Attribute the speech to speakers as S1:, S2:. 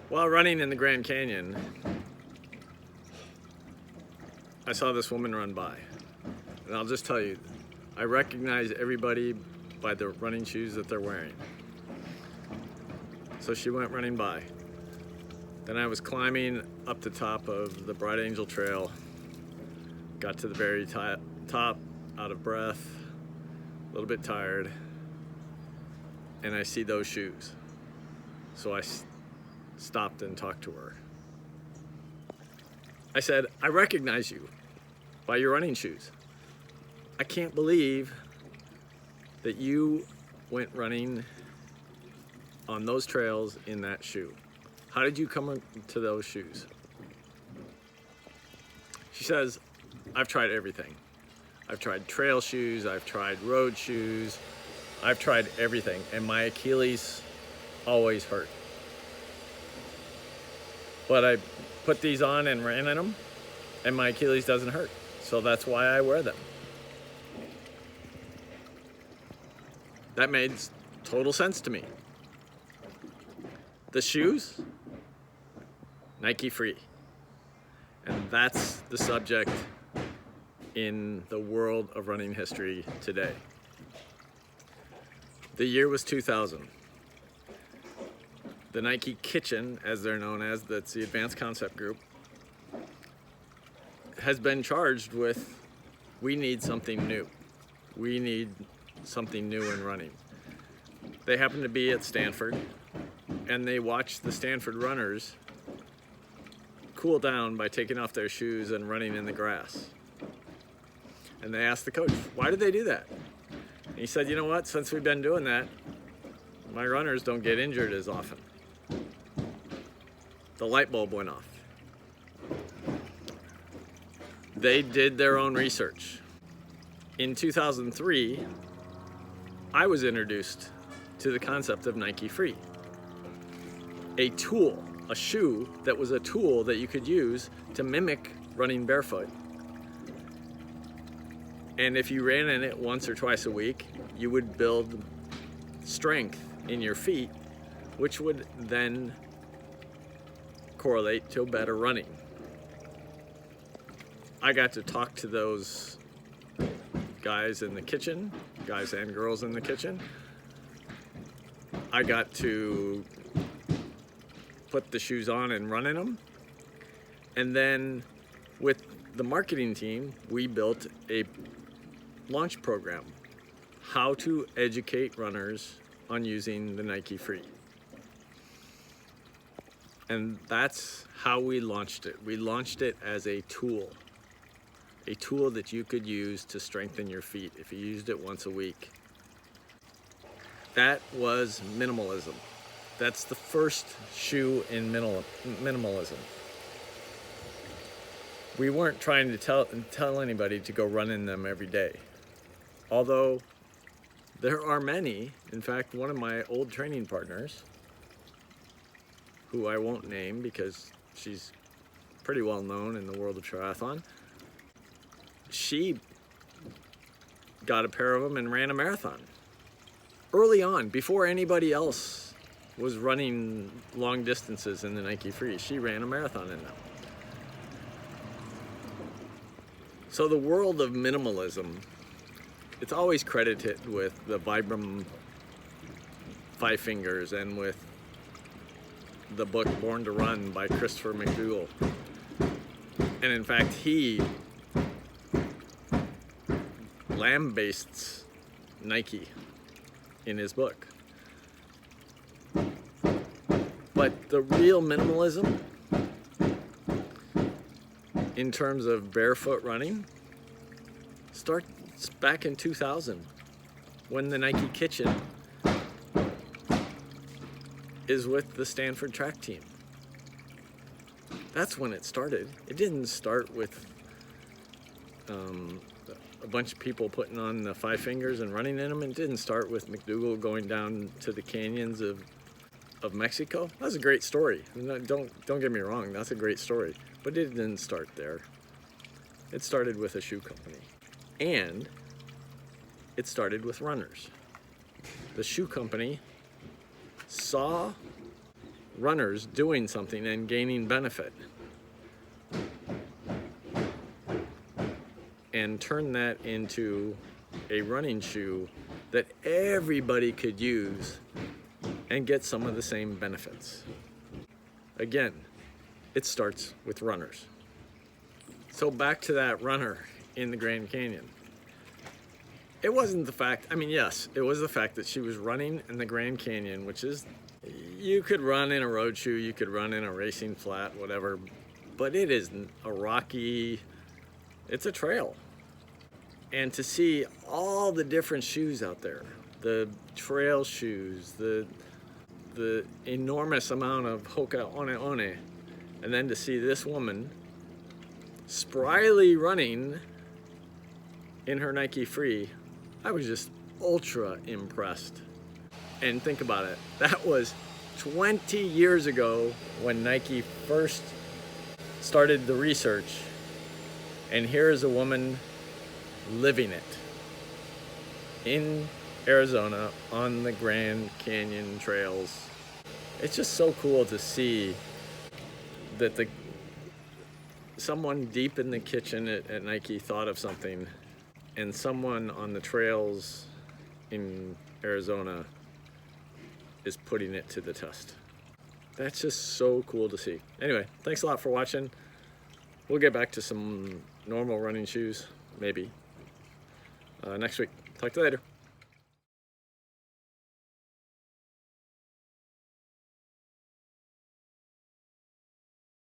S1: While running in the Grand Canyon, I saw this woman run by. And I'll just tell you, I recognize everybody by the running shoes that they're wearing. So she went running by. Then I was climbing up the top of the Bright Angel Trail, got to the very top, out of breath, a little bit tired, and I see those shoes. So I stopped and talked to her. I said, I recognize you by your running shoes. I can't believe that you went running on those trails in that shoe. How did you come to those shoes? She says, I've tried everything. I've tried trail shoes, I've tried road shoes, I've tried everything, and my Achilles always hurt. But I put these on and ran in them, and my Achilles doesn't hurt. So that's why I wear them. That made total sense to me. The shoes, Nike free. And that's the subject in the world of running history today. The year was 2000. The Nike Kitchen, as they're known as, that's the Advanced Concept Group, has been charged with, we need something new. We need something new in running. They happen to be at Stanford, and they watched the Stanford runners cool down by taking off their shoes and running in the grass. And they asked the coach, why did they do that? And he said, you know what, since we've been doing that, my runners don't get injured as often. The light bulb went off. They did their own research. In 2003, I was introduced to the concept of Nike Free. A tool, a shoe that was a tool that you could use to mimic running barefoot. And if you ran in it once or twice a week, you would build strength in your feet, which would then correlate to better running. I got to talk to those guys in the kitchen, guys and girls in the kitchen. I got to put the shoes on and run in them. And then with the marketing team, we built a launch program, how to educate runners on using the Nike Free. And that's how we launched it. We launched it as a tool that you could use to strengthen your feet if you used it once a week. That was minimalism. That's the first shoe in minimalism. We weren't trying to tell anybody to go run in them every day. Although there are many, in fact, one of my old training partners, who I won't name because she's pretty well known in the world of triathlon, she got a pair of them and ran a marathon. Early on, before anybody else was running long distances in the Nike Free, she ran a marathon in them. So the world of minimalism, it's always credited with the Vibram 5 fingers and with the book Born to Run by Christopher McDougall. And in fact, he lambastes Nike in his book. But the real minimalism in terms of barefoot running starts back in 2000 when the Nike Kitchen is with the Stanford track team. That's when it started. It didn't start with a bunch of people putting on the 5 fingers and running in them. It didn't start with McDougall going down to the canyons of Mexico. That's a great story. Don't get me wrong, that's a great story. But it didn't start there. It started with a shoe company. And it started with runners. The shoe company saw runners doing something and gaining benefit, and turn that into a running shoe that everybody could use and get some of the same benefits. Again, it starts with runners. So back to that runner in the Grand Canyon. It wasn't the fact, I mean, yes, it was the fact that she was running in the Grand Canyon, which is, you could run in a road shoe, you could run in a racing flat, whatever, but it is a rocky, it's a trail. And to see all the different shoes out there, the trail shoes, the enormous amount of hoka one, and then to see this woman spryly running in her Nike Free, I was just ultra impressed. And think about it, that was 20 years ago when Nike first started the research, and here is a woman living it in Arizona on the Grand Canyon trails. It's just so cool to see that someone deep in the kitchen at Nike thought of something, and someone on the trails in Arizona is putting it to the test. That's just so cool to see. Anyway, thanks a lot for watching. We'll get back to some normal running shoes, maybe, next week. Talk to you later.